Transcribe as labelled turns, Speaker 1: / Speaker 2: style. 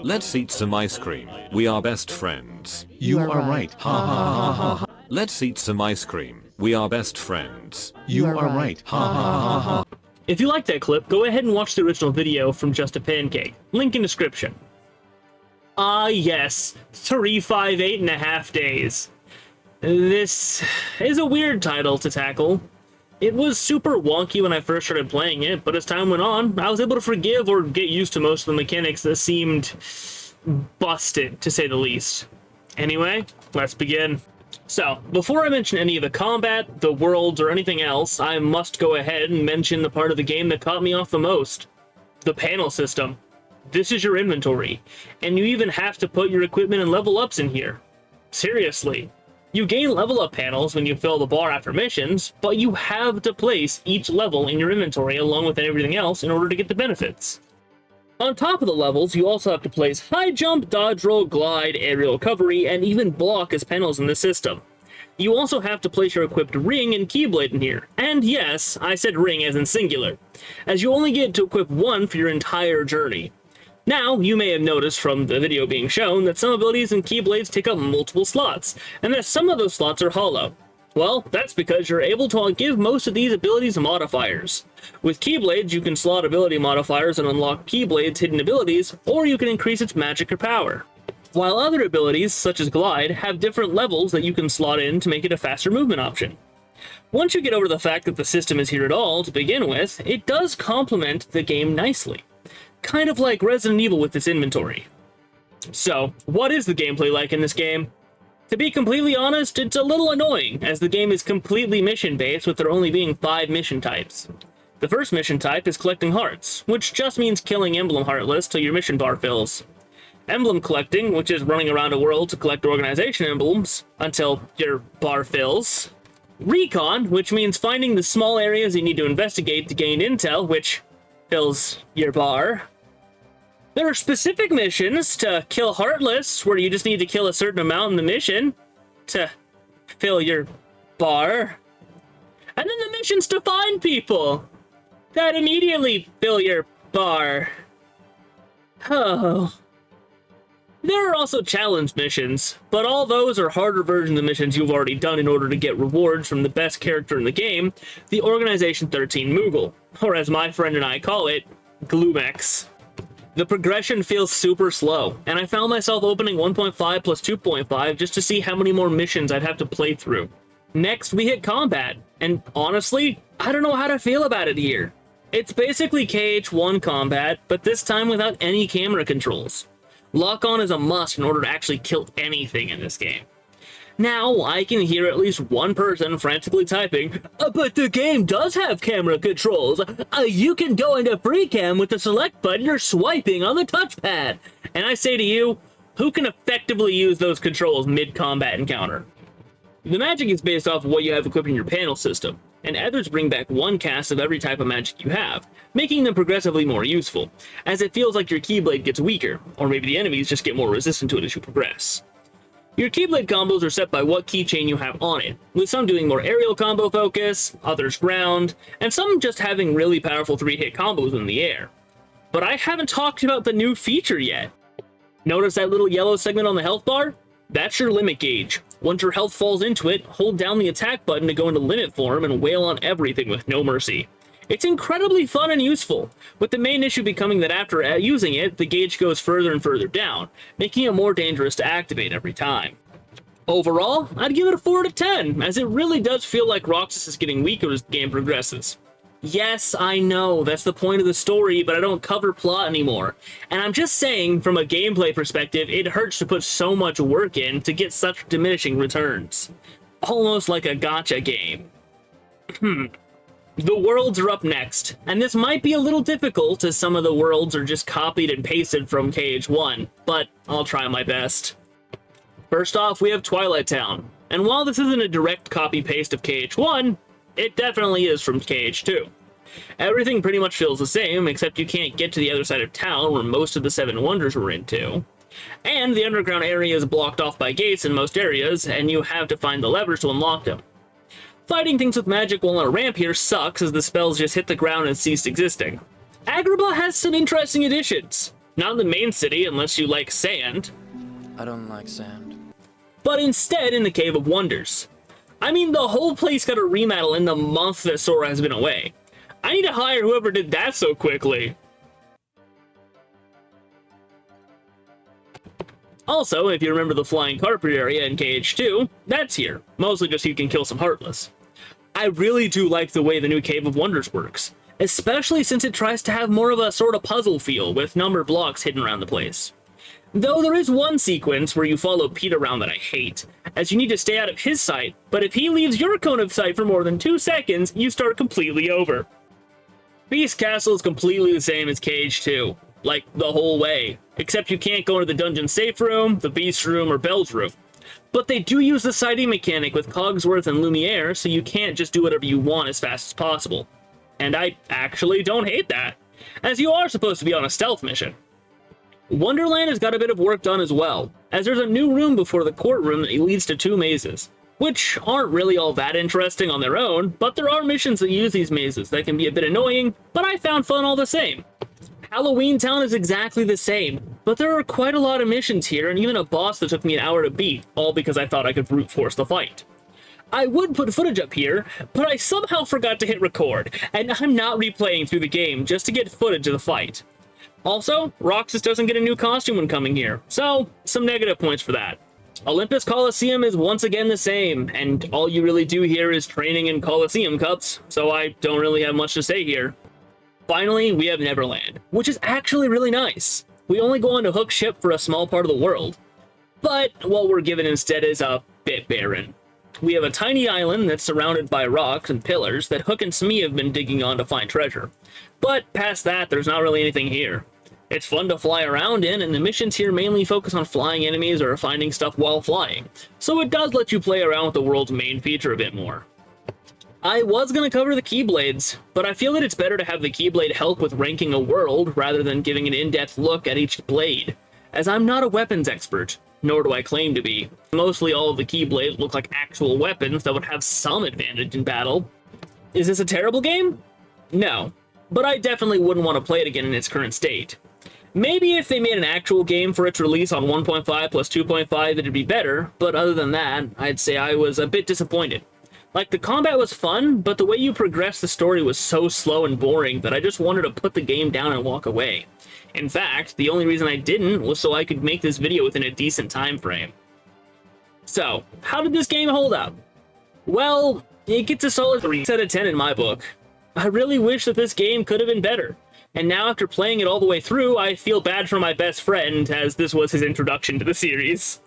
Speaker 1: Let's eat some ice cream. We are best friends.
Speaker 2: You are right.
Speaker 1: Ha ha ha ha ha. Let's eat some ice cream. We are best friends.
Speaker 2: You are right.
Speaker 1: Ha ha ha ha.
Speaker 3: If you like that clip, go ahead and watch the original video from Just a Pancake. Link in description. Ah yes, 358.5 days. This is a weird title to tackle. It was super wonky when I first started playing it, but as time went on, I was able to forgive or get used to most of the mechanics that seemed busted, to say the least. Anyway, let's begin. So, before I mention any of the combat, the worlds, or anything else, I must go ahead and mention the part of the game that caught me off the most. The panel system. This is your inventory, and you even have to put your equipment and level ups in here. Seriously. You gain level up panels when you fill the bar after missions, but you have to place each level in your inventory along with everything else in order to get the benefits. On top of the levels, you also have to place high jump, dodge roll, glide, aerial recovery, and even block as panels in the system. You also have to place your equipped ring and keyblade in here. And yes, I said ring as in singular, as you only get to equip one for your entire journey. Now, you may have noticed from the video being shown that some abilities and keyblades take up multiple slots, and that some of those slots are hollow. Well, that's because you're able to give most of these abilities modifiers. With keyblades, you can slot ability modifiers and unlock keyblades' hidden abilities, or you can increase its magic or power. While other abilities, such as glide, have different levels that you can slot in to make it a faster movement option. Once you get over the fact that the system is here at all to begin with, it does complement the game nicely. Kind of like Resident Evil with its inventory. So, what is the gameplay like in this game? To be completely honest, it's a little annoying, as the game is completely mission-based with there only being 5 mission types. The first mission type is collecting hearts, which just means killing emblem heartless till your mission bar fills. Emblem collecting, which is running around a world to collect organization emblems until your bar fills. Recon, which means finding the small areas you need to investigate to gain intel, which fills your bar. There are specific missions to kill Heartless, where you just need to kill a certain amount in the mission to fill your bar. And then the missions to find people that immediately fill your bar. Oh. There are also challenge missions, but all those are harder versions of missions you've already done in order to get rewards from the best character in the game, the Organization 13 Moogle, or as my friend and I call it, Gloomex. The progression feels super slow, and I found myself opening 1.5 plus 2.5 just to see how many more missions I'd have to play through. Next, we hit combat, and honestly, I don't know how to feel about it here. It's basically KH1 combat, but this time without any camera controls. Lock-on is a must in order to actually kill anything in this game. Now, I can hear at least one person frantically typing, but the game does have camera controls. You can go into free cam with the select button or swiping on the touchpad. And I say to you, who can effectively use those controls mid-combat encounter? The magic is based off of what you have equipped in your panel system, and others bring back one cast of every type of magic you have, making them progressively more useful, as it feels like your keyblade gets weaker, or maybe the enemies just get more resistant to it as you progress. Your keyblade combos are set by what keychain you have on it, with some doing more aerial combo focus, others ground, and some just having really powerful 3-hit combos in the air. But I haven't talked about the new feature yet. Notice that little yellow segment on the health bar? That's your limit gauge. Once your health falls into it, hold down the attack button to go into limit form and wail on everything with no mercy. It's incredibly fun and useful, with the main issue becoming that after using it, the gauge goes further and further down, making it more dangerous to activate every time. Overall, I'd give it a 4 out of 10, as it really does feel like Roxas is getting weaker as the game progresses. Yes, I know, that's the point of the story, but I don't cover plot anymore. And I'm just saying, from a gameplay perspective, it hurts to put so much work in to get such diminishing returns. Almost like a gacha game. The worlds are up next, and this might be a little difficult as some of the worlds are just copied and pasted from KH1, but I'll try my best. First off, we have Twilight Town, and while this isn't a direct copy-paste of KH1, it definitely is from KH2. Everything pretty much feels the same, except you can't get to the other side of town where most of the 7 wonders were into. And the underground area is blocked off by gates in most areas, and you have to find the levers to unlock them. Fighting things with magic while on a ramp here sucks, as the spells just hit the ground and ceased existing. Agrabah has some interesting additions. Not in the main city unless you like sand,
Speaker 2: I don't like sand.
Speaker 3: but instead in the Cave of Wonders. I mean, the whole place got a remodel in the month that Sora has been away. I need to hire whoever did that so quickly. Also, if you remember the flying carpet area in KH2, that's here, mostly just so you can kill some Heartless. I really do like the way the new Cave of Wonders works, especially since it tries to have more of a sort of puzzle feel with numbered blocks hidden around the place. Though there is one sequence where you follow Pete around that I hate, as you need to stay out of his sight, but if he leaves your cone of sight for more than 2 seconds, you start completely over. Beast Castle is completely the same as KH2, like the whole way, except you can't go into the dungeon safe room, the Beast room, or Belle's room. But they do use the sighting mechanic with Cogsworth and Lumiere, so you can't just do whatever you want as fast as possible. And I actually don't hate that, as you are supposed to be on a stealth mission. Wonderland has got a bit of work done as well, as there's a new room before the courtroom that leads to 2 mazes, which aren't really all that interesting on their own, but there are missions that use these mazes that can be a bit annoying, but I found fun all the same. Halloween Town is exactly the same, but there are quite a lot of missions here and even a boss that took me an hour to beat, all because I thought I could brute force the fight. I would put footage up here, but I somehow forgot to hit record, and I'm not replaying through the game just to get footage of the fight. Also, Roxas doesn't get a new costume when coming here, so some negative points for that. Olympus Coliseum is once again the same, and all you really do here is training in Coliseum cups, so I don't really have much to say here. Finally, we have Neverland, which is actually really nice. We only go on to Hook ship for a small part of the world, but what we're given instead is a bit barren. We have a tiny island that's surrounded by rocks and pillars that Hook and Smee have been digging on to find treasure. But past that, there's not really anything here. It's fun to fly around in, and the missions here mainly focus on flying enemies or finding stuff while flying, so it does let you play around with the world's main feature a bit more. I was going to cover the Keyblades, but I feel that it's better to have the Keyblade help with ranking a world rather than giving an in-depth look at each blade, as I'm not a weapons expert, nor do I claim to be. Mostly all of the Keyblades look like actual weapons that would have some advantage in battle. Is this a terrible game? No, but I definitely wouldn't want to play it again in its current state. Maybe if they made an actual game for its release on 1.5 plus 2.5 it'd be better, but other than that, I'd say I was a bit disappointed. Like, the combat was fun, but the way you progressed the story was so slow and boring that I just wanted to put the game down and walk away. In fact, the only reason I didn't was so I could make this video within a decent time frame. So, how did this game hold up? Well, it gets a solid 3 out of 10 in my book. I really wish that this game could have been better, and now after playing it all the way through, I feel bad for my best friend, as this was his introduction to the series.